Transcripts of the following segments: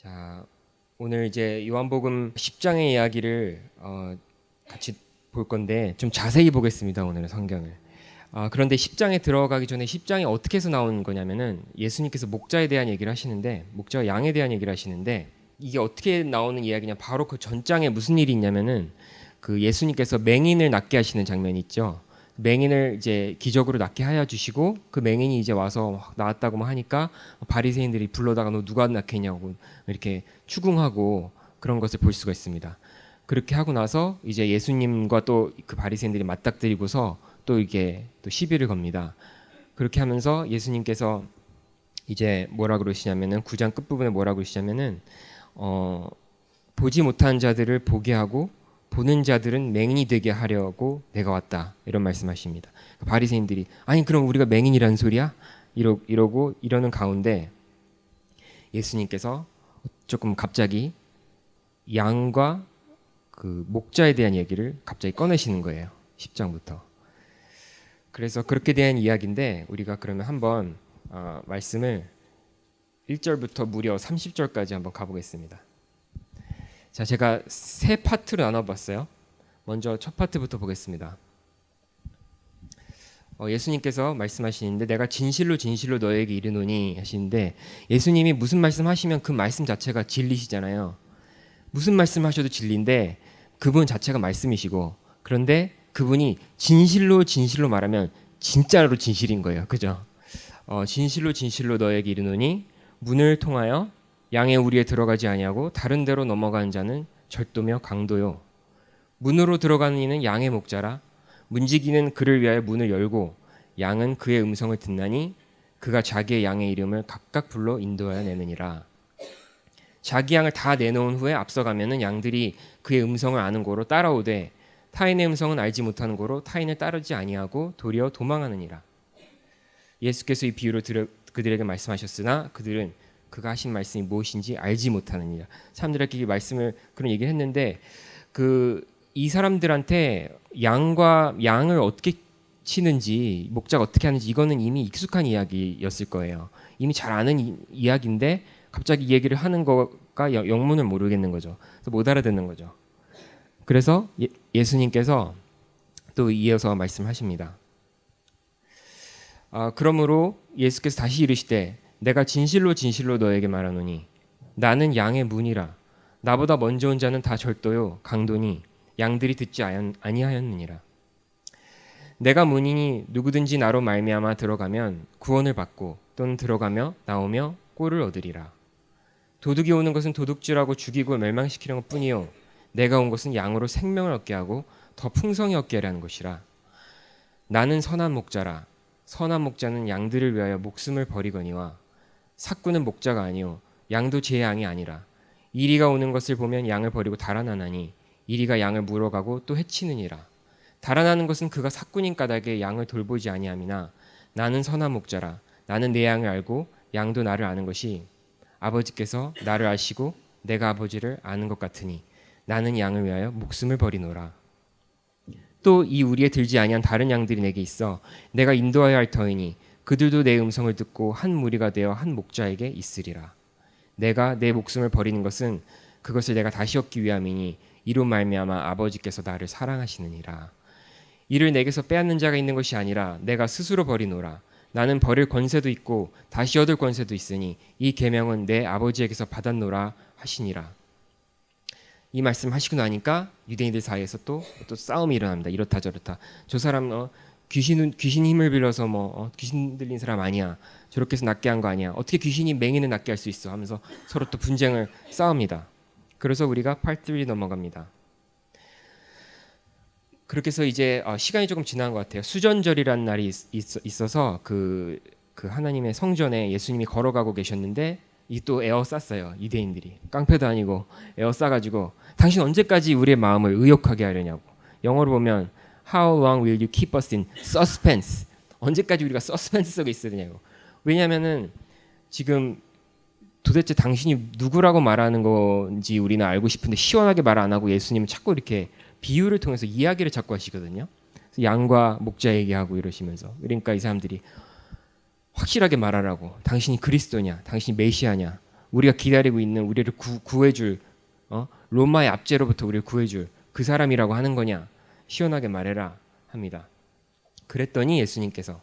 자, 오늘 이제 요한복음 10장의 이야기를 같이 볼 건데 좀 자세히 보겠습니다. 오늘은 성경을. 그런데 10장에 들어가기 전에 10장이 어떻게 해서 나오는 거냐면은 예수님께서 목자에 대한 얘기를 하시는데 목자와 양에 대한 얘기를 하시는데 이게 어떻게 나오는 이야기냐 바로 그 전장에 무슨 일이 있냐면은 그 예수님께서 맹인을 낫게 하시는 장면이 있죠. 맹인을 이제 기적으로 낫게 하여 주시고 그 맹인이 이제 와서 나았다고 하니까 바리새인들이 불러다가 너 누가 낫게 했냐고 이렇게 추궁하고 그런 것을 볼 수가 있습니다. 그렇게 하고 나서 이제 예수님과 또 그 바리새인들이 맞닥뜨리고서 또 이게 또 시비를 겁니다. 그렇게 하면서 예수님께서 이제 뭐라 그러시냐면은 9장 끝부분에 뭐라 그러시냐면은 보지 못한 자들을 보게 하고 보는 자들은 맹인이 되게 하려고 내가 왔다 이런 말씀하십니다. 바리새인들이 아니 그럼 우리가 맹인이라는 소리야? 이러고 이러는 가운데 예수님께서 조금 갑자기 양과 그 목자에 대한 얘기를 갑자기 꺼내시는 거예요. 10장부터. 그래서 그렇게 대한 이야기인데 우리가 그러면 한번 말씀을 1절부터 무려 30절까지 한번 가보겠습니다. 자, 제가 세 파트로 나눠봤어요. 먼저 첫 파트부터 보겠습니다. 예수님께서 말씀하시는데 내가 진실로 진실로 너에게 이르노니 하시는데 예수님이 무슨 말씀하시면 그 말씀 자체가 진리시잖아요. 무슨 말씀하셔도 진리인데 그분 자체가 말씀이시고 그런데 그분이 진실로 진실로 말하면 진짜로 진실인 거예요. 그죠? 진실로 진실로 너에게 이르노니 문을 통하여 양의 우리에 들어가지 아니하고 다른 데로 넘어가는 자는 절도며 강도요. 문으로 들어가는 이는 양의 목자라. 문지기는 그를 위하여 문을 열고 양은 그의 음성을 듣나니 그가 자기의 양의 이름을 각각 불러 인도하여 내느니라. 자기 양을 다 내놓은 후에 앞서가면은 양들이 그의 음성을 아는 고로 따라오되 타인의 음성은 알지 못하는 고로 타인을 따르지 아니하고 도리어 도망하느니라. 예수께서 이 비유를 그들에게 말씀하셨으나 그들은 그가 하신 말씀이 무엇인지 알지 못하느니라. 사람들에게 이 말씀을 그런 얘기를 했는데 이 사람들한테 양을 어떻게 치는지 목자가 어떻게 하는지 이거는 이미 익숙한 이야기였을 거예요. 이미 잘 아는 이야기인데 갑자기 이 얘기를 하는 거가 영문을 모르겠는 거죠. 그래서 못 알아듣는 거죠. 그래서 예수님께서 또 이어서 말씀하십니다. 그러므로 예수께서 다시 이르시되 내가 진실로 진실로 너에게 말하노니 나는 양의 문이라. 나보다 먼저 온 자는 다 절도요 강도니 양들이 듣지 아니하였느니라. 내가 문이니 누구든지 나로 말미암아 들어가면 구원을 받고 또는 들어가며 나오며 꼴을 얻으리라. 도둑이 오는 것은 도둑질하고 죽이고 멸망시키려는 것뿐이요 내가 온 것은 양으로 생명을 얻게 하고 더 풍성히 얻게 하려는 것이라. 나는 선한 목자라. 선한 목자는 양들을 위하여 목숨을 버리거니와 삭구는 목자가 아니요 양도 제 양이 아니라. 이리가 오는 것을 보면 양을 버리고 달아나나니 이리가 양을 물어가고 또 해치느니라. 달아나는 것은 그가 삭군인 까닭에 양을 돌보지 아니함이나 나는 선한 목자라. 나는 내 양을 알고 양도 나를 아는 것이 아버지께서 나를 아시고 내가 아버지를 아는 것 같으니 나는 양을 위하여 목숨을 버리노라. 또 이 우리에 들지 아니한 다른 양들이 내게 있어 내가 인도하여 할 터이니 그들도 내 음성을 듣고 한 무리가 되어 한 목자에게 있으리라. 내가 내 목숨을 버리는 것은 그것을 내가 다시 얻기 위함이니 이로 말미암아 아버지께서 나를 사랑하시느니라. 이를 내게서 빼앗는 자가 있는 것이 아니라 내가 스스로 버리노라. 나는 버릴 권세도 있고 다시 얻을 권세도 있으니 이 계명은 내 아버지에게서 받았노라 하시니라. 이 말씀 하시고 나니까 유대인들 사이에서 또 싸움이 일어납니다. 이렇다 저렇다. 저 사람 귀신 힘을 빌려서 귀신 들린 사람 아니야. 저렇게 해서 낫게 한 거 아니야. 어떻게 귀신이 맹인을 낫게 할 수 있어 하면서 서로 또 분쟁을 싸웁니다. 그래서 우리가 part 3 넘어갑니다. 그렇게 해서 이제 시간이 조금 지난 것 같아요. 수전절이라는 날이 있어서 그 하나님의 성전에 예수님이 걸어가고 계셨는데 이 또 에워쌌어요. 유대인들이 깡패도 아니고 에워싸가지고 당신 언제까지 우리의 마음을 의욕하게 하려냐고. 영어로 보면 How long will you keep us in suspense? 언제까지 우리가 서스펜스 속에 있어야 되냐고. 왜냐하면은 지금 도대체 당신이 누구라고 말하는 건지 우리는 알고 싶은데 시원하게 말 안 하고 예수님은 자꾸 이렇게 비유를 통해서 이야기를 자꾸 하시거든요. 그래서 양과 목자 얘기하고 이러시면서 그러니까 이 사람들이 확실하게 말하라고. 당신이 그리스도냐? 당신이 메시아냐? 우리가 기다리고 있는 우리를 구해줄 로마의 압제로부터 우리를 구해줄 그 사람이라고 하는 거냐? 시원하게 말해라 합니다. 그랬더니 예수님께서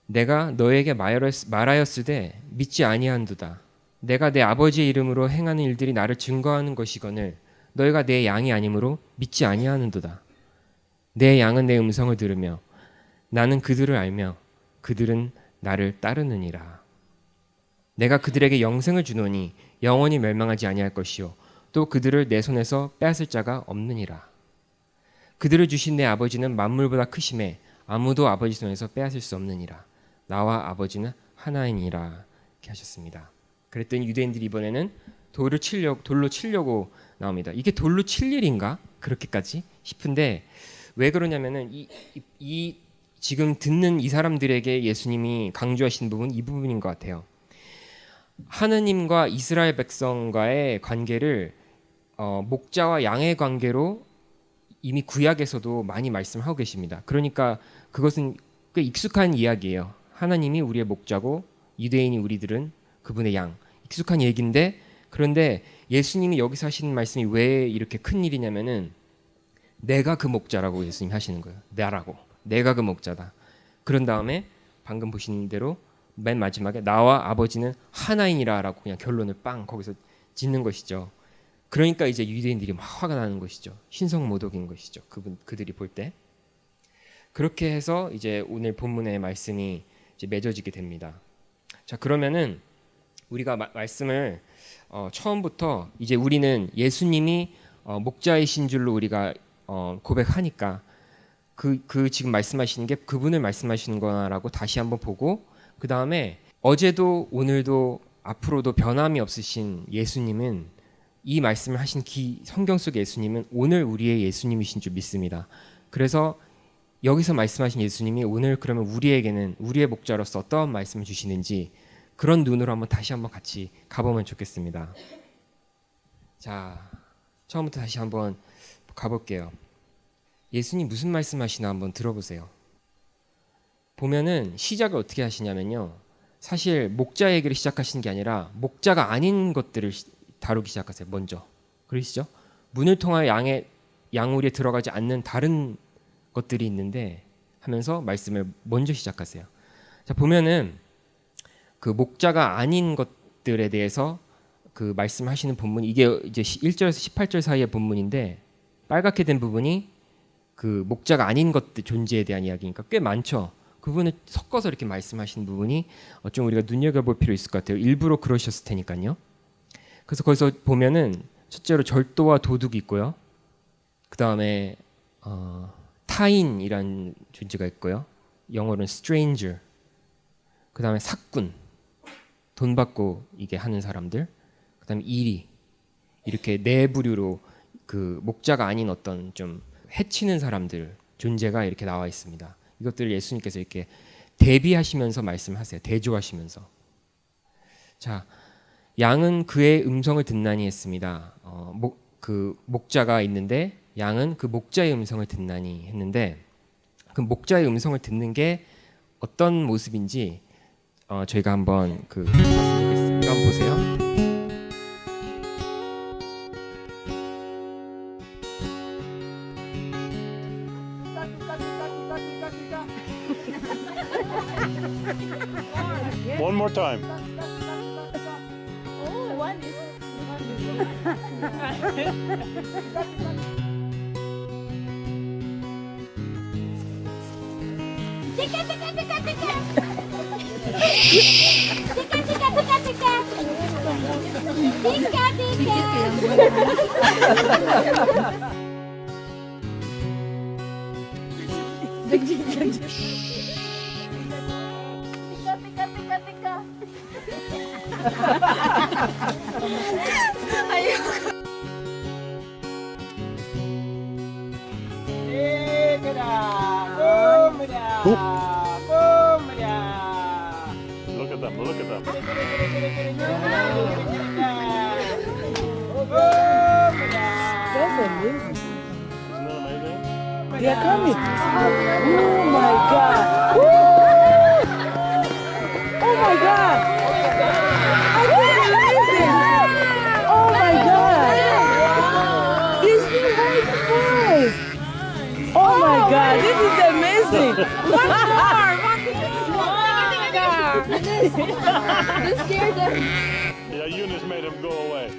내가 너에게 말하였으되 믿지 아니한도다. 내가 내 아버지의 이름으로 행하는 일들이 나를 증거하는 것이거늘 너희가 내 양이 아니므로 믿지 아니하는도다. 내 양은 내 음성을 들으며 나는 그들을 알며 그들은 나를 따르느니라. 내가 그들에게 영생을 주노니 영원히 멸망하지 아니할 것이요 또 그들을 내 손에서 빼앗을 자가 없느니라. 그들을 주신 내 아버지는 만물보다 크심에 아무도 아버지 손에서 빼앗을 수 없느니라. 나와 아버지는 하나이니라. 이렇게 하셨습니다. 그랬더니 유대인들이 이번에는 돌로 치려고 나옵니다. 이게 돌로 칠 일인가? 그렇게까지 싶은데 왜 그러냐면은 이 지금 듣는 이 사람들에게 예수님이 강조하신 부분 이 부분인 것 같아요. 하느님과 이스라엘 백성과의 관계를 목자와 양의 관계로 이미 구약에서도 많이 말씀하고 계십니다. 그러니까 그것은 꽤 익숙한 이야기예요. 하나님이 우리의 목자고 유대인이 우리들은 그분의 양. 익숙한 얘기인데 그런데 예수님이 여기서 하시는 말씀이 왜 이렇게 큰 일이냐면은 내가 그 목자라고 예수님이 하시는 거예요. 나라고. 내가 그 목자다. 그런 다음에 방금 보신 대로 맨 마지막에 나와 아버지는 하나이니라라고 그냥 결론을 빵 거기서 짓는 것이죠. 그러니까 이제 유대인들이 막 화가 나는 것이죠. 신성모독인 것이죠. 그들이 볼 때. 그렇게 해서 이제 오늘 본문의 말씀이 이제 맺어지게 됩니다. 자, 그러면은 우리가 말씀을 처음부터 이제 우리는 예수님이 목자이신 줄로 우리가 고백하니까 그 지금 말씀하시는 게 그분을 말씀하시는 거라고 다시 한번 보고 그 다음에 어제도 오늘도 앞으로도 변함이 없으신 예수님은 이 말씀을 하신 성경 속의 예수님은 오늘 우리의 예수님이신 줄 믿습니다. 그래서 여기서 말씀하신 예수님이 오늘 그러면 우리에게는 우리의 목자로서 어떤 말씀을 주시는지 그런 눈으로 다시 한번 같이 가보면 좋겠습니다. 자, 처음부터 다시 한번 가볼게요. 예수님 무슨 말씀하시나 한번 들어보세요. 보면은 시작을 어떻게 하시냐면요. 사실 목자 얘기를 시작하시는 게 아니라 목자가 아닌 것들을 다루기 시작하세요. 먼저. 그러시죠? 문을 통하여 양우리에 들어가지 않는 다른 것들이 있는데 하면서 말씀을 먼저 시작하세요. 자, 보면은 그 목자가 아닌 것들에 대해서 그 말씀하시는 본문 이게 이제 1절에서 18절 사이의 본문인데 빨갛게 된 부분이 그 목자가 아닌 것들 존재에 대한 이야기니까 꽤 많죠. 그 부분을 섞어서 이렇게 말씀하시는 부분이 좀 우리가 눈여겨볼 필요 있을 것 같아요. 일부러 그러셨을 테니까요. 그래서 거기서 보면은 첫째로 절도와 도둑이 있고요. 그 다음에 타인이란 존재가 있고요. 영어로는 stranger. 그 다음에 사꾼, 돈 받고 이게 하는 사람들. 그 다음에 이리. 이렇게 네 부류로 그 목자가 아닌 어떤 좀 해치는 사람들 존재가 이렇게 나와 있습니다. 이것들을 예수님께서 이렇게 대비하시면서 말씀하세요. 대조하시면서. 자, 양은 그의 음성을 듣나니 했습니다. 그 목자가 있는데 양은 그 목자의 음성을 듣나니 했는데 그 목자의 음성을 듣는 게 어떤 모습인지 저희가 한번 봤으면 좋겠습니다. 한번 보세요. One more time. Oh, one is. Tika, tika, tika, tika. Tika, tika, tika, tika. Tika, tika. Tika, tika, tika. Look at them. Look at them. That's amazing. Isn't that amazing? They are coming. Oh my God. Woo! Oh my God. You scared them. Yeah, Eunice made him go away.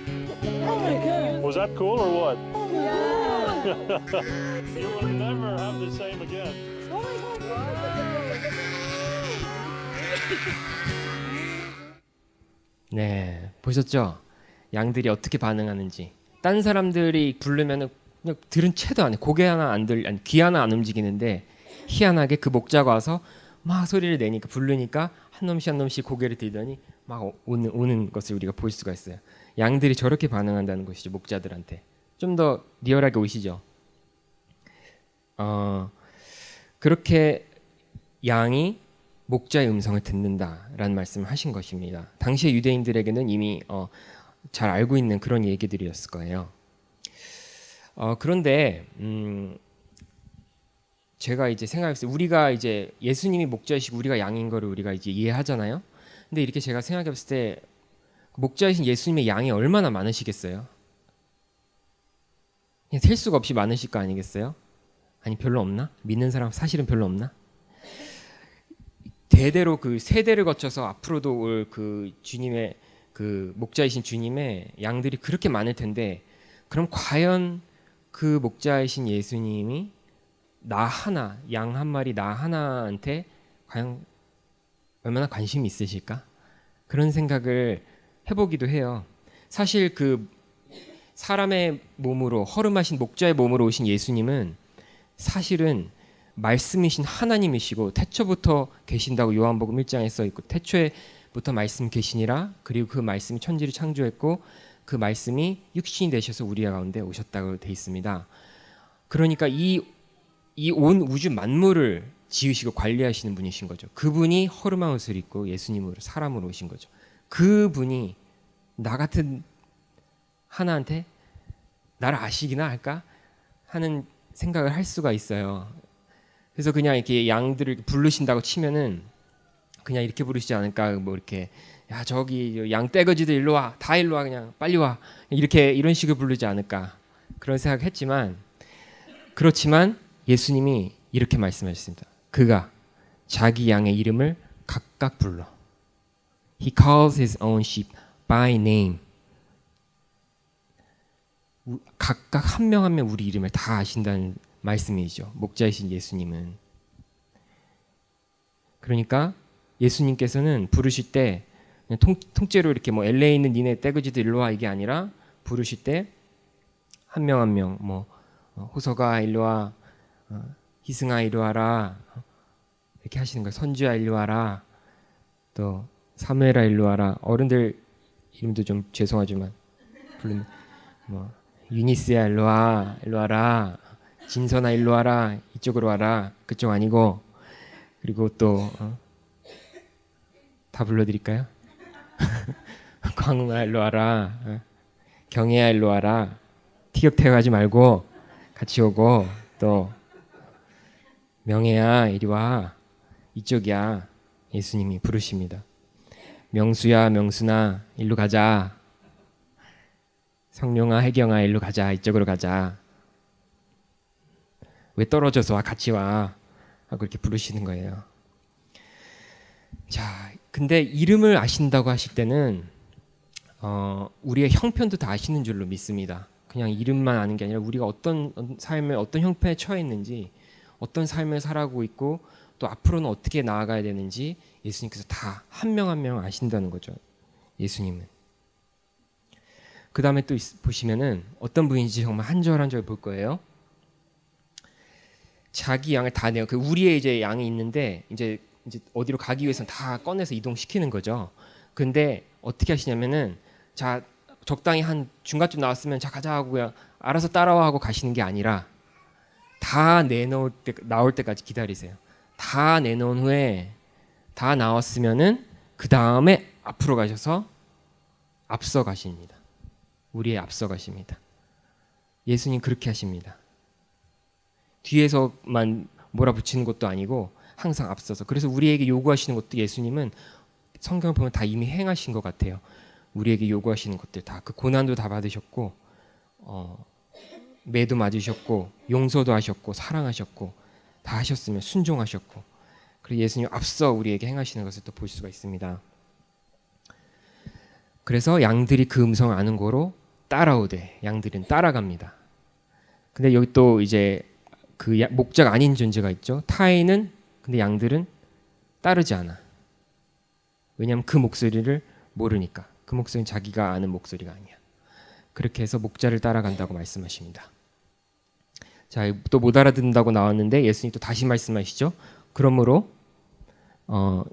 Oh my God. Was that cool or what? Yeah. You will never have the same again. Oh my God. 네, 보셨죠? 양들이 어떻게 반응하는지. 딴 사람들이 부르면은 그냥 들은 채도 안 해. 고개 하나 안 들, 아니 귀 하나 안 움직이는데 희한하게 그 목자가 와서 막 소리를 내니까 부르니까 한 놈씩 한 놈씩 고개를 들더니 막 오는 것을 우리가 볼 수가 있어요. 양들이 저렇게 반응한다는 것이죠. 목자들한테. 좀 더 리얼하게 오시죠. 그렇게 양이 목자의 음성을 듣는다라는 말씀을 하신 것입니다. 당시의 유대인들에게는 이미 잘 알고 있는 그런 얘기들이었을 거예요. 그런데 제가 이제 생각했어요. 우리가 이제 예수님이 목자이시고 우리가 양인 거를 우리가 이제 이해하잖아요. 근데 이렇게 제가 생각해봤을 때 목자이신 예수님의 양이 얼마나 많으시겠어요? 그냥 셀 수가 없이 많으실 거 아니겠어요? 아니 별로 없나? 믿는 사람 사실은 별로 없나? 대대로 그 세대를 거쳐서 앞으로도 올 그 주님의 그 목자이신 주님의 양들이 그렇게 많을 텐데 그럼 과연 그 목자이신 예수님이 나 하나, 양 한 마리 나 하나한테 과연 얼마나 관심이 있으실까? 그런 생각을 해보기도 해요. 사실 그 사람의 몸으로 허름하신 목자의 몸으로 오신 예수님은 사실은 말씀이신 하나님이시고 태초부터 계신다고 요한복음 1장에 써 있고 태초에부터 말씀 계시니라 그리고 그 말씀이 천지를 창조했고 그 말씀이 육신이 되셔서 우리 가운데 오셨다고 돼 있습니다. 그러니까 이 온 우주 만물을 지으시고 관리하시는 분이신 거죠. 그분이 허름한 옷을 입고 예수님으로 사람으로 오신 거죠. 그분이 나 같은 하나한테 나를 아시기나 할까 하는 생각을 할 수가 있어요. 그래서 그냥 이렇게 양들을 부르신다고 치면은 그냥 이렇게 부르시지 않을까? 뭐 이렇게 야 저기 양 떼거지들 일로 와, 다 일로 와, 그냥 빨리 와, 이렇게 이런 식으로 부르지 않을까? 그런 생각했지만 그렇지만 예수님이 이렇게 말씀하셨습니다. 그가 자기 양의 이름을 각각 불러. He calls his own sheep by name. 각각 한 명 한 명 우리 이름을 다 아신다는 말씀이죠. 목자이신 예수님은. 그러니까 예수님께서는 부르실 때 그냥 통째로 이렇게 뭐 LA에 있는 니네 떼거지들 일로 와 이게 아니라 부르실 때 한 명 한 명 뭐 호서가 일로 와, 희승아 일로 와라 이렇게 하시는 거예요. 선주야 일로 와라, 또 사무엘아 일로 와라. 어른들 이름도 좀 죄송하지만 부르면 뭐 유니스야 일로 와, 일로 와라. 진선아 일로 와라, 이쪽으로 와라. 그쪽 아니고. 그리고 또 다 불러드릴까요? 광웅아 일로 와라, 경혜야 일로 와라. 티격태격하지 말고 같이 오고, 또 명혜야 이리 와, 이쪽이야. 예수님이 부르십니다. 명수야 명순아 일로 가자. 성룡아 혜경아 일로 가자, 이쪽으로 가자. 왜 떨어져서 와, 같이 와 하고 이렇게 부르시는 거예요. 자, 근데 이름을 아신다고 하실 때는 우리의 형편도 다 아시는 줄로 믿습니다. 그냥 이름만 아는 게 아니라 우리가 어떤 삶을 어떤 형편에 처해 있는지, 어떤 삶을 살아가고 있고 또 앞으로는 어떻게 나아가야 되는지 예수님께서 다 한 명 한 명 아신다는 거죠. 예수님은. 그 다음에 또 보시면은 어떤 분인지 정말 한 절 한 절 볼 거예요. 자기 양을 다 내요. 그 우리의 이제 양이 있는데 이제 어디로 가기 위해서는 다 꺼내서 이동시키는 거죠. 근데 어떻게 하시냐면은 자 적당히 한 중간쯤 나왔으면 자 가자 하고 그냥 알아서 따라와 하고 가시는 게 아니라 다 내놓을 때 나올 때까지 기다리세요. 다 내놓은 후에 다 나왔으면은 그 다음에 앞으로 가셔서 앞서 가십니다. 우리의 앞서 가십니다. 예수님 그렇게 하십니다. 뒤에서만 몰아붙이는 것도 아니고 항상 앞서서. 그래서 우리에게 요구하시는 것도 예수님은 성경을 보면 다 이미 행하신 것 같아요. 우리에게 요구하시는 것들 다 그 고난도 다 받으셨고 매도 맞으셨고 용서도 하셨고 사랑하셨고 다 하셨으며 순종하셨고, 그리고 예수님 앞서 우리에게 행하시는 것을 또 볼 수가 있습니다. 그래서 양들이 그 음성을 아는 고로 따라오되, 양들은 따라갑니다. 근데 여기 또 이제 그 목자가 아닌 존재가 있죠. 타인은, 근데 양들은 따르지 않아. 왜냐하면 그 목소리를 모르니까. 그 목소리는 자기가 아는 목소리가 아니야. 그렇게 해서 목자를 따라간다고 말씀하십니다. 자, 또 못 알아듣는다고 나왔는데 예수님 또 다시 말씀하시죠. 그러므로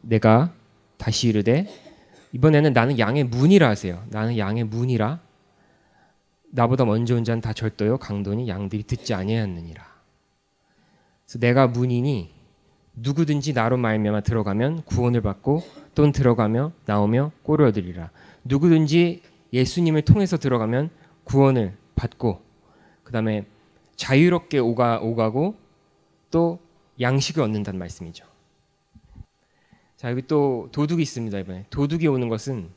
내가 다시 이르되, 이번에는 나는 양의 문이라 하세요. 나는 양의 문이라. 나보다 먼저 온 자는 다 절도요 강도니 양들이 듣지 아니하였느니라. 그래서 내가 문이니 누구든지 나로 말미암아 들어가면 구원을 받고 또는 들어가며 나오며 꼴을 얻으리라. 누구든지 예수님을 통해서 들어가면 구원을 받고, 그 다음에 자유롭게 오가고 또 양식을 얻는다는 말씀이죠. 자, 여기 또 도둑이 있습니다. 이번에 도둑이 오는 것은,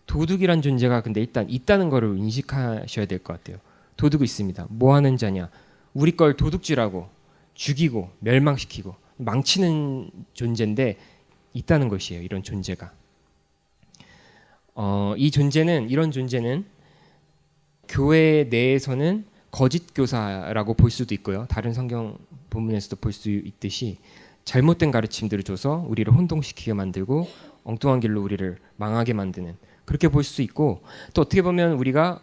도둑이란 존재가 근데 일단 있다는 것을 인식하셔야 될 것 같아요. 도둑이 있습니다. 뭐 하는 자냐? 우리 걸 도둑질하고 죽이고 멸망시키고 망치는 존재인데 있다는 것이에요. 이런 존재가. 이런 존재는 교회 내에서는 거짓 교사라고 볼 수도 있고요. 다른 성경 본문에서도 볼 수 있듯이 잘못된 가르침들을 줘서 우리를 혼동시키게 만들고 엉뚱한 길로 우리를 망하게 만드는, 그렇게 볼 수 있고, 또 어떻게 보면 우리가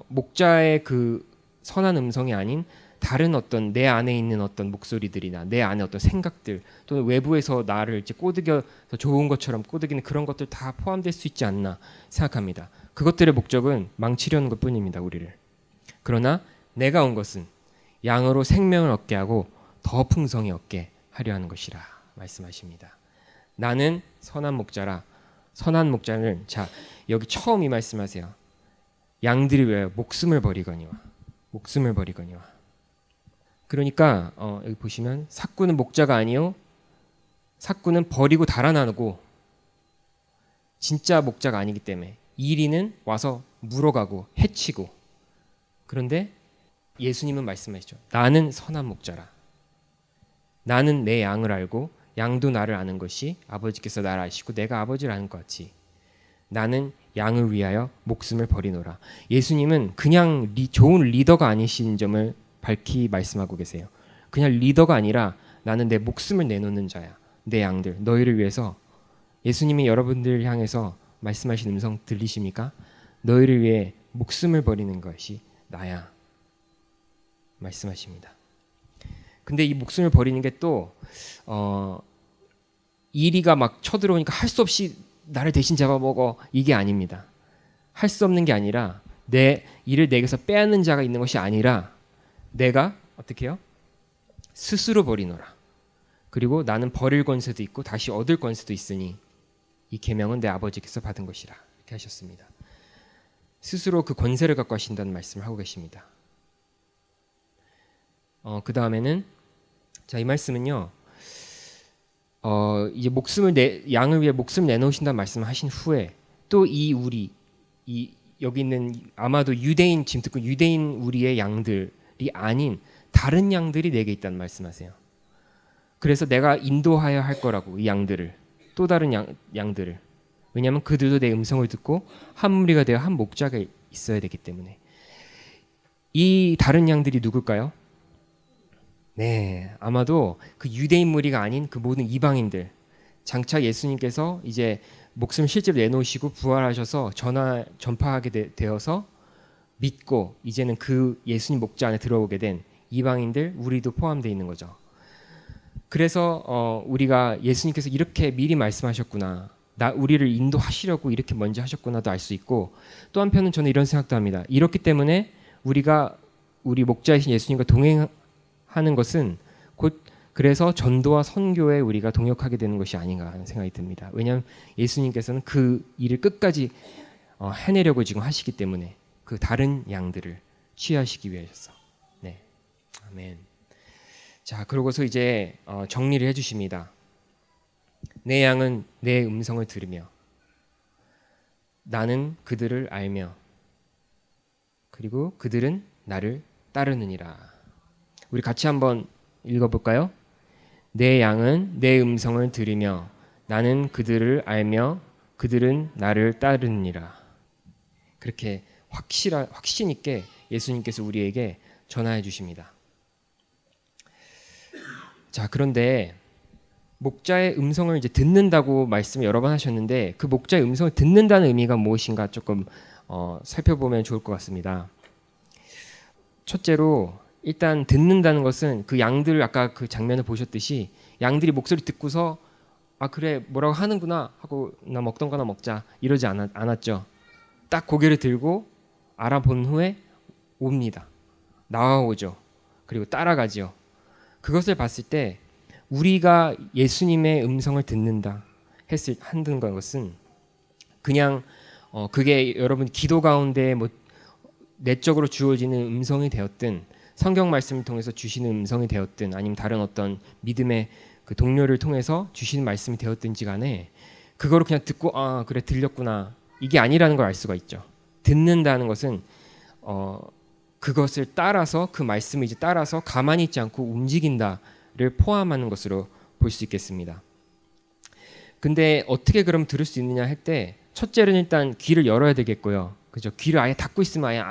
목자의 그 선한 음성이 아닌 다른 어떤 내 안에 있는 어떤 목소리들이나 내 안에 어떤 생각들, 또는 외부에서 나를 이제 꼬드겨서 좋은 것처럼 꼬드기는 그런 것들 다 포함될 수 있지 않나 생각합니다. 그것들의 목적은 망치려는 것뿐입니다, 우리를. 그러나 내가 온 것은 양으로 생명을 얻게 하고 더 풍성히 얻게 하려 하는 것이라 말씀하십니다. 나는 선한 목자라. 선한 목자는, 자, 여기 처음 이 말씀하세요. 양들이 왜 목숨을 버리거니와. 목숨을 버리거니와. 그러니까 여기 보시면 삭구는 목자가 아니요 삭구는 버리고 달아나고, 진짜 목자가 아니기 때문에 이리는 와서 물어가고 해치고. 그런데 예수님은 말씀하시죠. 나는 선한 목자라. 나는 내 양을 알고 양도 나를 아는 것이 아버지께서 나를 아시고 내가 아버지를 아는 것 같이 나는 양을 위하여 목숨을 버리노라. 예수님은 그냥 좋은 리더가 아니신 점을 밝히 말씀하고 계세요. 그냥 리더가 아니라 나는 내 목숨을 내놓는 자야. 내 양들, 너희를 위해서. 예수님이 여러분들 향해서 말씀하신 음성 들리십니까? 너희를 위해 목숨을 버리는 것이 나야. 말씀하십니다. 근데 이 목숨을 버리는 게 또 이리가 막 쳐들어오니까 할 수 없이 나를 대신 잡아먹어, 이게 아닙니다. 할 수 없는 게 아니라 내 이를 내게서 빼앗는 자가 있는 것이 아니라 내가 어떻게 해요? 스스로 버리노라. 그리고 나는 버릴 권세도 있고 다시 얻을 권세도 있으니 이 계명은 내 아버지께서 받은 것이라. 이렇게 하셨습니다. 스스로 그 권세를 갖고 하신다는 말씀을 하고 계십니다. 그 다음에는, 자, 이 말씀은요, 이제 양을 위해 목숨을 내놓으신다는 말씀을 하신 후에 또 여기 있는 아마도 유대인, 지금 듣고 유대인 우리의 양들이 아닌 다른 양들이 내게 있다는 말씀하세요. 그래서 내가 인도하여 할 거라고, 이 양들을, 또 다른 양들을. 왜냐하면 그들도 내 음성을 듣고 한 무리가 되어 한 목자가 있어야 되기 때문에. 이 다른 양들이 누굴까요? 네, 아마도 그 유대인 무리가 아닌 그 모든 이방인들. 장차 예수님께서 이제 목숨을 실제로 내놓으시고 부활하셔서 전파하게 되어서 믿고 이제는 그 예수님 목자 안에 들어오게 된 이방인들, 우리도 포함되어 있는 거죠. 그래서 우리가 예수님께서 이렇게 미리 말씀하셨구나, 우리를 인도하시려고 이렇게 먼저 하셨구나도 알 수 있고, 또 한편은 저는 이런 생각도 합니다. 이렇기 때문에 우리가 우리 목자이신 예수님과 동행하는 것은 곧 그래서 전도와 선교에 우리가 동역하게 되는 것이 아닌가 하는 생각이 듭니다. 왜냐하면 예수님께서는 그 일을 끝까지 해내려고 지금 하시기 때문에 그 다른 양들을 취하시기 위해서. 네, 아멘. 자, 그러고서 이제 정리를 해주십니다. 내 양은 내 음성을 들으며 나는 그들을 알며 그리고 그들은 나를 따르느니라. 우리 같이 한번 읽어볼까요? 내 양은 내 음성을 들으며 나는 그들을 알며 그들은 나를 따르느니라. 그렇게 확신 있게 예수님께서 우리에게 전하해 주십니다. 자, 그런데 목자의 음성을 이제 듣는다고 말씀을 여러 번 하셨는데 그 목자의 음성을 듣는다는 의미가 무엇인가 조금 살펴보면 좋을 것 같습니다. 첫째로 일단 듣는다는 것은 그 양들 아까 그 장면을 보셨듯이 양들이 목소리 듣고서 아 그래 뭐라고 하는구나 하고 나 먹던 거나 먹자 이러지 않았죠. 딱 고개를 들고 알아본 후에 옵니다. 나와오죠. 그리고 따라가죠. 그것을 봤을 때 우리가 예수님의 음성을 듣는다 한다는 것은 그냥 그게 여러분 기도 가운데 뭐 내적으로 주어지는 음성이 되었든 성경 말씀을 통해서 주시는 음성이 되었든 아니면 다른 어떤 믿음의 그 동료를 통해서 주시는 말씀이 되었든지 간에 그거를 그냥 듣고 아 그래 들렸구나 이게 아니라는 걸 알 수가 있죠. 듣는다는 것은 그것을 따라서 그 말씀을 이제 따라서 가만히 있지 않고 움직인다를 포함하는 것으로 볼 수 있겠습니다. 근데 어떻게 그럼 들을 수 있느냐 할 때 첫째는 일단 귀를 열어야 되겠고요. 그죠? 귀를 아예 닫고 있으면 아예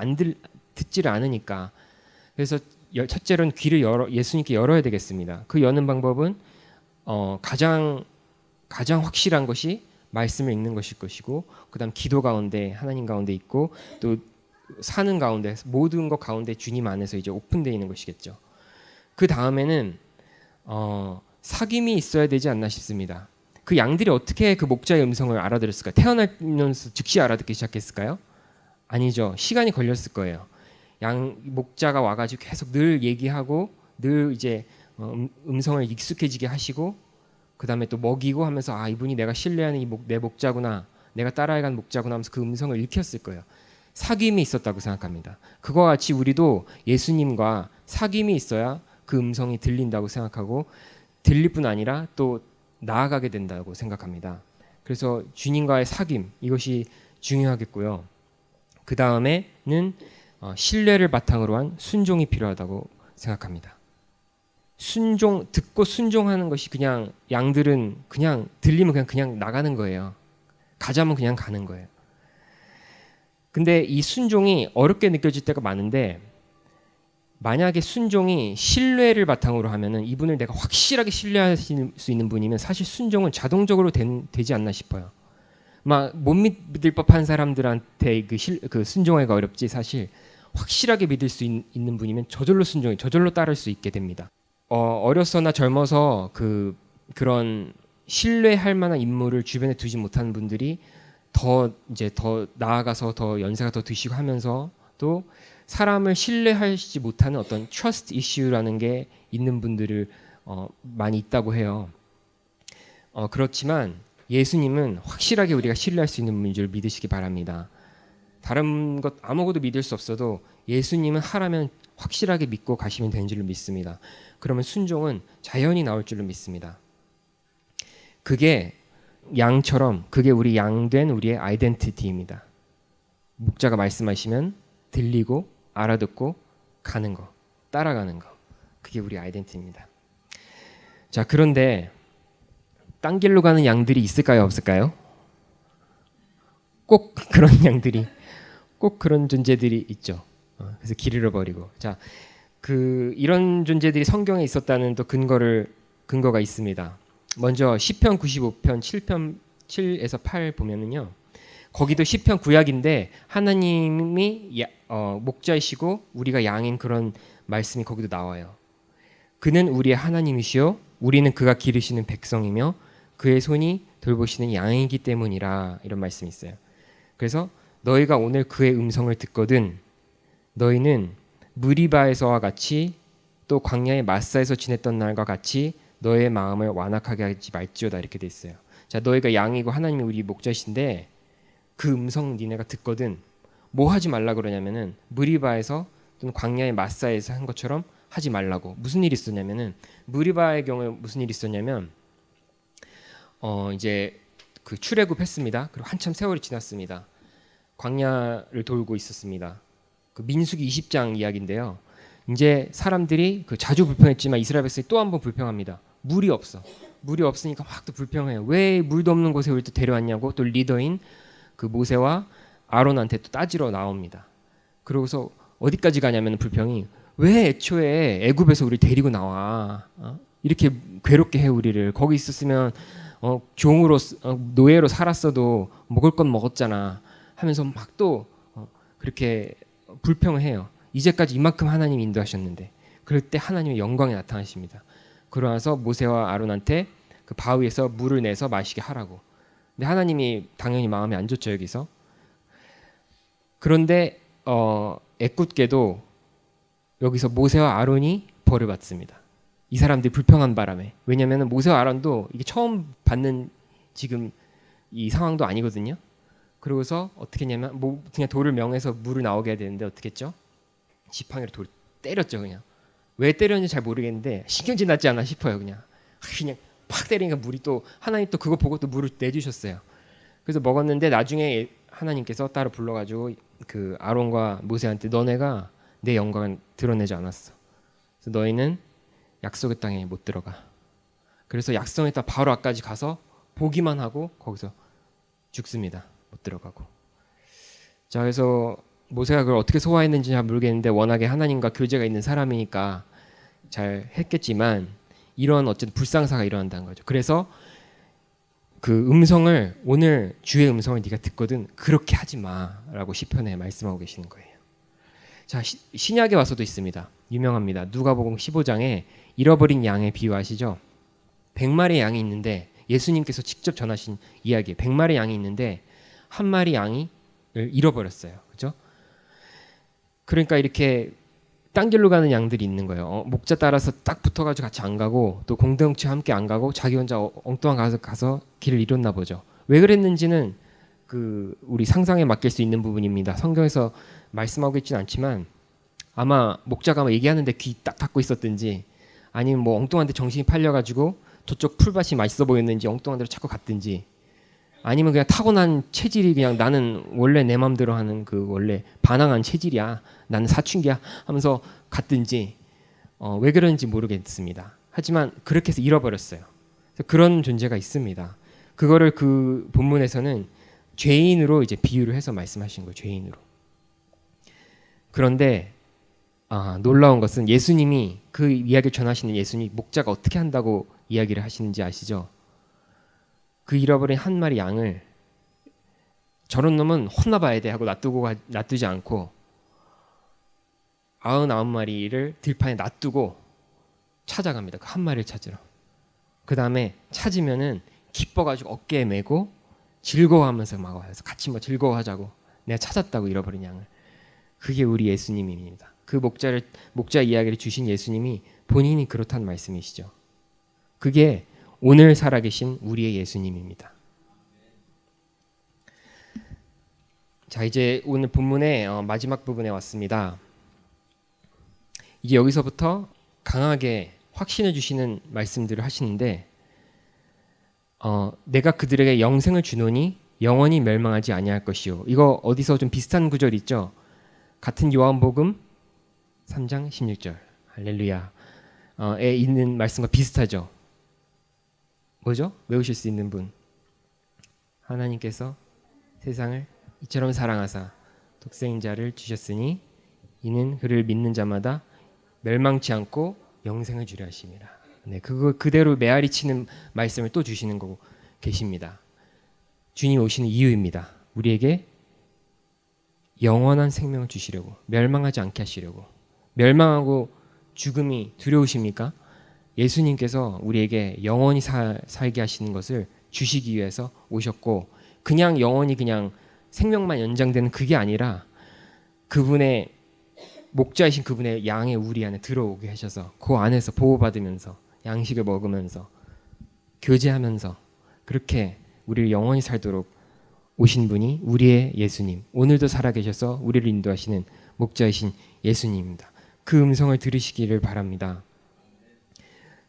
듣지를 않으니까. 그래서 첫째로는 귀를 예수님께 열어야 되겠습니다. 그 여는 방법은 가장 확실한 것이 말씀을 읽는 것일 것이고 그다음 기도 가운데 하나님 가운데 있고 또 사는 가운데 모든 것 가운데 주님 안에서 이제 오픈되어 있는 것이겠죠. 그 다음에는 사귐이 있어야 되지 않나 싶습니다. 그 양들이 어떻게 그 목자의 음성을 알아들었을까? 태어나면서 즉시 알아듣기 시작했을까요? 아니죠. 시간이 걸렸을 거예요. 목자가 와가지고 계속 늘 얘기하고 늘 이제 음성을 익숙해지게 하시고 그 다음에 또 먹이고 하면서 아 이분이 내가 신뢰하는 내 목자구나 내가 따라가는 목자구나 하면서 그 음성을 익혔을 거예요. 사귐이 있었다고 생각합니다. 그와 같이 우리도 예수님과 사귐이 있어야 그 음성이 들린다고 생각하고 들릴 뿐 아니라 또 나아가게 된다고 생각합니다. 그래서 주님과의 사귐 이것이 중요하겠고요. 그 다음에는 신뢰를 바탕으로 한 순종이 필요하다고 생각합니다. 듣고 순종하는 것이 그냥 양들은 그냥 들리면 그냥 나가는 거예요. 가자면 그냥 가는 거예요. 근데 이 순종이 어렵게 느껴질 때가 많은데 만약에 순종이 신뢰를 바탕으로 하면은 이분을 내가 확실하게 신뢰할 수 있는 분이면 사실 순종은 자동적으로 되지 않나 싶어요. 막 못 믿을 법한 사람들한테 그 순종하기가 어렵지 사실 확실하게 믿을 수 있는 분이면 저절로 따를 수 있게 됩니다. 어려서나 젊어서 그런 신뢰할 만한 인물을 주변에 두지 못하는 분들이 더 나아가서 더 연세가 더 드시고 하면서 또 사람을 신뢰하지 못하는 어떤 trust issue라는 게 있는 분들을 많이 있다고 해요. 그렇지만 예수님은 확실하게 우리가 신뢰할 수 있는 분인 줄 믿으시기 바랍니다. 다른 것 아무것도 믿을 수 없어도 예수님은 하라면 확실하게 믿고 가시면 되는 줄로 믿습니다. 그러면 순종은 자연히 나올 줄로 믿습니다. 그게 양처럼 그게 우리 양된 우리의 아이덴티티입니다. 목자가 말씀하시면 들리고 알아듣고 가는 거, 따라가는 거. 그게 우리 아이덴티티입니다. 자, 그런데 딴 길로 가는 양들이 있을까요, 없을까요? 꼭 그런 양들이 꼭 그런 존재들이 있죠. 그래서 길 잃어버리고. 자, 이런 존재들이 성경에 있었다는 또 근거가 있습니다. 먼저 시편 95편 7에서 8 보면은요. 거기도 시편 구약인데 하나님이 목자이시고 우리가 양인 그런 말씀이 거기도 나와요. 그는 우리의 하나님이시요 우리는 그가 기르시는 백성이며 그의 손이 돌보시는 양이기 때문이라 이런 말씀이 있어요. 그래서 너희가 오늘 그의 음성을 듣거든 너희는 무리바에서와 같이 또 광야의 마사에서 지냈던 날과 같이 너의 마음을 완악하게 하지 말지어다 이렇게 돼 있어요. 자, 너희가 양이고 하나님이 우리 목자이신데 그 음성 니네가 듣거든 뭐 하지 말라 그러냐면은 무리바에서 또는 광야의 마사에서 한 것처럼 하지 말라고. 무슨 일이 있었냐면은 무리바의 경우에 무슨 일이 있었냐면 이제 그 출애굽했습니다. 그리고 한참 세월이 지났습니다. 광야를 돌고 있었습니다. 그 민수기 20장 이야기인데요. 이제 사람들이 자주 불평했지만 이스라엘 백성이 또 한 번 불평합니다. 물이 없어. 물이 없으니까 막 또 불평해요. 왜 물도 없는 곳에 우리 또 데려왔냐고 또 리더인 그 모세와 아론한테 또 따지러 나옵니다. 그러고서 어디까지 가냐면 불평이 왜 애초에 애굽에서 우리 데리고 나와? 이렇게 괴롭게 해 우리를. 거기 있었으면 종으로 노예로 살았어도 먹을 건 먹었잖아 하면서 막 또 그렇게 불평을 해요. 이제까지 이만큼 하나님이 인도하셨는데. 그럴 때 하나님의 영광이 나타나십니다. 그러면서 모세와 아론한테 그 바위에서 물을 내서 마시게 하라고. 근데 하나님이 당연히 마음에 안 좋죠 여기서. 그런데 애꿎게도 여기서 모세와 아론이 벌을 받습니다. 이 사람들이 불평한 바람에. 왜냐하면 모세와 아론도 이게 처음 받는 지금 이 상황도 아니거든요. 그러고서 어떻게 했냐면 그냥 돌을 명해서 물을 나오게 해야 되는데 어떻게 했죠? 지팡이로 돌을 때렸죠 그냥. 왜 때렸는지 잘 모르겠는데 신경질 났지 않나 싶어요 그냥. 그냥 팍 때리니까 물이 또 하나님 또 그거 보고 또 물을 내주셨어요. 그래서 먹었는데 나중에 하나님께서 따로 불러가지고 그 아론과 모세한테 너네가 내 영광을 드러내지 않았어. 그래서 너희는 약속의 땅에 못 들어가. 그래서 약속의 땅 바로 앞까지 가서 보기만 하고 거기서 죽습니다. 못 들어가고. 자 그래서 모세가 그걸 어떻게 소화했는지 잘 모르겠는데 워낙에 하나님과 교제가 있는 사람이니까 잘 했겠지만 이런 어쨌든 불상사가 일어난다는 거죠. 그래서 그 음성을 오늘 주의 음성을 네가 듣거든 그렇게 하지 마라고 시편에 말씀하고 계시는 거예요. 자 신약에 와서도 있습니다. 유명합니다. 누가복음 15장에 잃어버린 양의 비유 아시죠? 100마리 양이 있는데 예수님께서 직접 전하신 이야기예요. 100마리 양이 있는데 한 마리 양이 잃어버렸어요. 그렇죠? 그러니까 이렇게 딴 길로 가는 양들이 있는 거예요. 목자 따라서 딱 붙어가지고 같이 안 가고 또 공동체 함께 안 가고 자기 혼자 엉뚱한 가서 길을 잃었나 보죠. 왜 그랬는지는 그 우리 상상에 맡길 수 있는 부분입니다. 성경에서 말씀하고 있지는 않지만 아마 목자가 막 얘기하는데 귀 딱 닫고 있었든지 아니면 뭐 엉뚱한데 정신이 팔려가지고 저쪽 풀밭이 맛있어 보였는지 엉뚱한 데로 자꾸 갔든지 아니면 그냥 타고난 체질이 그냥 나는 원래 내 맘대로 하는 그 원래 반항한 체질이야. 나는 사춘기야 하면서 갔든지 왜 그런지 모르겠습니다. 하지만 그렇게 해서 잃어버렸어요. 그런 존재가 있습니다. 그거를 그 본문에서는 죄인으로 이제 비유를 해서 말씀하신 거예요. 죄인으로. 그런데 놀라운 것은 예수님이 그 이야기를 전하시는 예수님이 목자가 어떻게 한다고 이야기를 하시는지 아시죠? 그 잃어버린 한 마리 양을 저런 놈은 혼나봐야 돼 하고 놔두지 않고 99마리를 들판에 놔두고 찾아갑니다. 그 한 마리를 찾으러. 그 다음에 찾으면은 기뻐가지고 어깨에 메고 즐거워하면서 막 와서 같이 뭐 즐거워하자고 내가 찾았다고 잃어버린 양을. 그게 우리 예수님입니다. 그 목자 이야기를 주신 예수님이 본인이 그렇다는 말씀이시죠. 그게 오늘 살아계신 우리의 예수님입니다. 자 이제 오늘 본문의 마지막 부분에 왔습니다. 이제 여기서부터 강하게 확신해 주시는 말씀들을 하시는데 내가 그들에게 영생을 주노니 영원히 멸망하지 아니할 것이요. 이거 어디서 좀 비슷한 구절 있죠? 같은 요한복음 3장 16절 할렐루야에 있는 말씀과 비슷하죠. 뭐죠? 외우실 수 있는 분. 하나님께서 세상을 이처럼 사랑하사 독생자를 주셨으니 이는 그를 믿는 자마다 멸망치 않고 영생을 주려 하심이라. 네, 그거 그대로 메아리 치는 말씀을 또 주시는 거고 계십니다. 주님 오시는 이유입니다. 우리에게 영원한 생명을 주시려고, 멸망하지 않게 하시려고. 멸망하고 죽음이 두려우십니까? 예수님께서 우리에게 영원히 살게 하시는 것을 주시기 위해서 오셨고 그냥 영원히 그냥 생명만 연장되는 그게 아니라 그분의 목자이신 그분의 양의 우리 안에 들어오게 하셔서 그 안에서 보호받으면서 양식을 먹으면서 교제하면서 그렇게 우리를 영원히 살도록 오신 분이 우리의 예수님, 오늘도 살아계셔서 우리를 인도하시는 목자이신 예수님입니다. 그 음성을 들으시기를 바랍니다.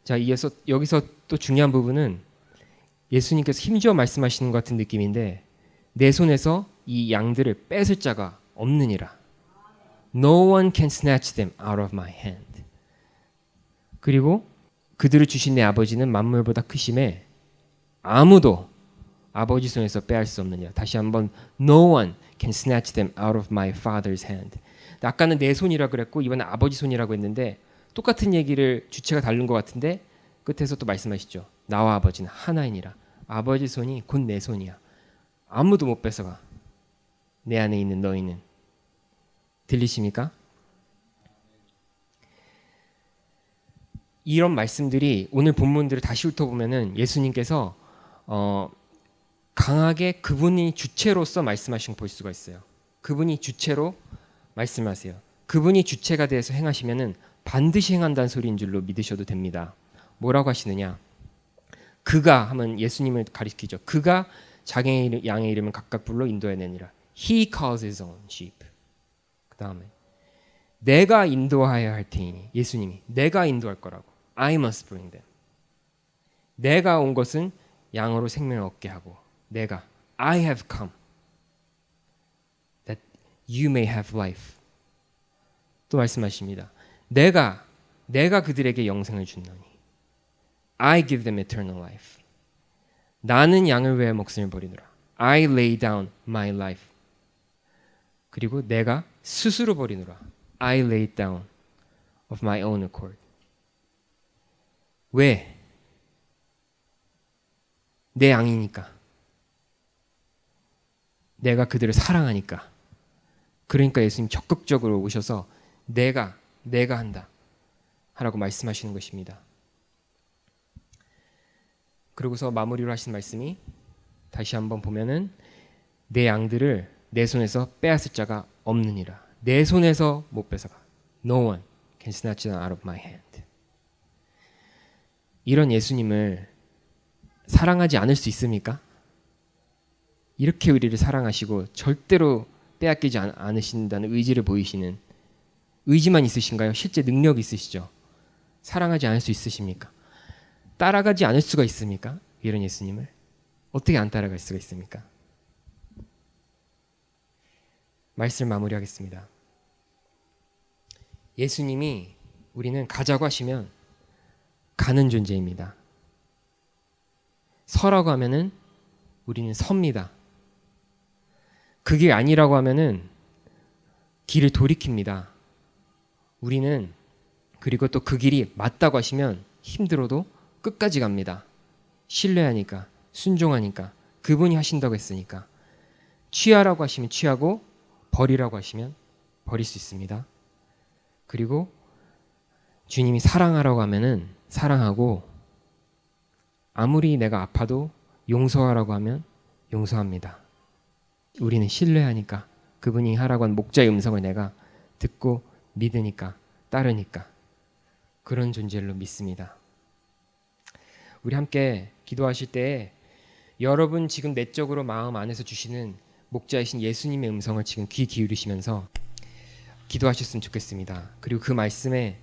자, 이어서 여기서 또 중요한 부분은 예수님께서 힘주어 말씀하시는 것 같은 느낌인데 내 손에서 이 양들을 뺏을 자가 없느니라. No one can snatch them out of my hand. 그리고 그들을 주신 내 아버지는 만물보다 크심에 아무도 아버지 손에서 빼앗을 수 없느니라. 다시 한번 No one can snatch them out of my father's hand. 아까는 내 손이라 그랬고 이번엔 아버지 손이라고 했는데 똑같은 얘기를 주체가 다른 것 같은데 끝에서 또 말씀하시죠. 나와 아버지는 하나이니라. 아버지 손이 곧 내 손이야. 아무도 못 뺏어가. 내 안에 있는 너희는. 들리십니까? 이런 말씀들이 오늘 본문들을 다시 훑어보면은 예수님께서 강하게 그분이 주체로서 말씀하신 걸 볼 수가 있어요. 그분이 주체로 말씀하세요. 그분이 주체가 되어서 행하시면은 반드시 행한다는 소리인 줄로 믿으셔도 됩니다. 뭐라고 하시느냐? 그가 하면 예수님을 가리키죠. 그가 자기 양의 이름을 각각 불러 인도해내니라. He calls his own sheep. 그 다음에 내가 인도하여야 할 테니 예수님이 내가 인도할 거라고. I must bring them. 내가 온 것은 양으로 생명을 얻게 하고 내가 I have come that you may have life. 또 말씀하십니다. 내가 그들에게 영생을 주노니 I give them eternal life. 나는 양을 위해 목숨을 버리노라. I lay down my life. 그리고 내가 스스로 버리노라. I lay it down of my own accord. 왜? 내 양이니까. 내가 그들을 사랑하니까. 그러니까 예수님 적극적으로 오셔서 내가 한다 하라고 말씀하시는 것입니다. 그러고서 마무리로 하신 말씀이 다시 한번 보면은 내 양들을 내 손에서 빼앗을 자가 없느니라. 내 손에서 못 뺏어가. No one can snatch them out of my hand. 이런 예수님을 사랑하지 않을 수 있습니까? 이렇게 우리를 사랑하시고 절대로 빼앗기지 않으신다는 의지를 보이시는 의지만 있으신가요? 실제 능력이 있으시죠? 사랑하지 않을 수 있으십니까? 따라가지 않을 수가 있습니까? 이런 예수님을 어떻게 안 따라갈 수가 있습니까? 말씀 마무리하겠습니다. 예수님이 우리는 가자고 하시면 가는 존재입니다. 서라고 하면은 우리는 섭니다. 그게 아니라고 하면은 길을 돌이킵니다. 우리는 그리고 또 그 길이 맞다고 하시면 힘들어도 끝까지 갑니다. 신뢰하니까, 순종하니까, 그분이 하신다고 했으니까. 취하라고 하시면 취하고 버리라고 하시면 버릴 수 있습니다. 그리고 주님이 사랑하라고 하면은 사랑하고 아무리 내가 아파도 용서하라고 하면 용서합니다. 우리는 신뢰하니까 그분이 하라고 한 목자의 음성을 내가 듣고 믿으니까 따르니까 그런 존재로 믿습니다. 우리 함께 기도하실 때 여러분 지금 내적으로 마음 안에서 주시는 목자이신 예수님의 음성을 지금 귀 기울이시면서 기도하셨으면 좋겠습니다. 그리고 그 말씀에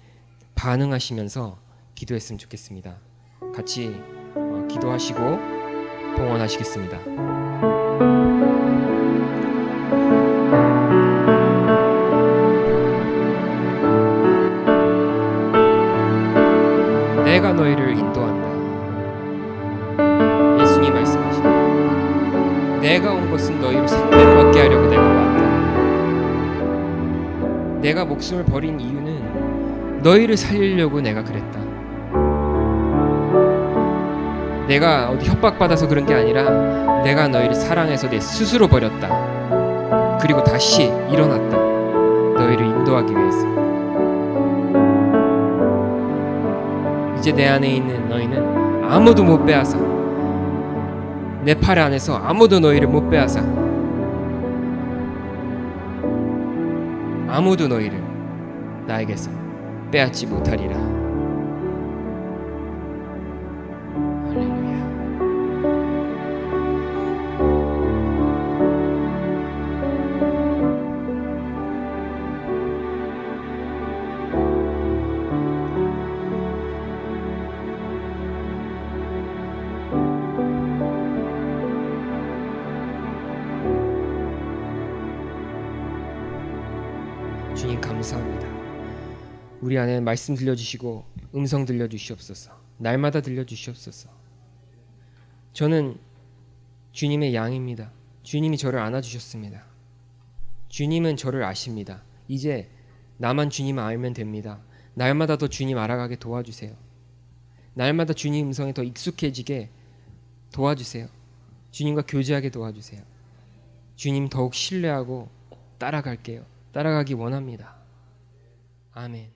반응하시면서 기도했으면 좋겠습니다. 같이 기도하시고 봉헌하시겠습니다. 내가 너희를 인도한다. 예수님 말씀하십니다. 내가 온 것은 너희로 생명을 얻게 하려고 내가 왔다. 내가 목숨을 버린 이유는 너희를 살리려고 내가 그랬다. 내가 어디 협박받아서 그런 게 아니라 내가 너희를 사랑해서 내 스스로 버렸다. 그리고 다시 일어났다. 너희를 인도하기 위해서. 이제 내 안에 있는 너희는 아무도 못 빼앗아. 내 팔 안에서 아무도 너희를 못 빼앗아. 아무도 너희를 나에게서 빼앗지 못하리라. 할렐루야. 주님 감사합니다. 우리 안에 말씀 들려주시고 음성 들려주시옵소서. 날마다 들려주시옵소서. 저는 주님의 양입니다. 주님이 저를 안아주셨습니다. 주님은 저를 아십니다. 이제 나만 주님 알면 됩니다. 날마다 더 주님 알아가게 도와주세요. 날마다 주님 음성에 더 익숙해지게 도와주세요. 주님과 교제하게 도와주세요. 주님 더욱 신뢰하고 따라갈게요. 따라가기 원합니다. 아멘.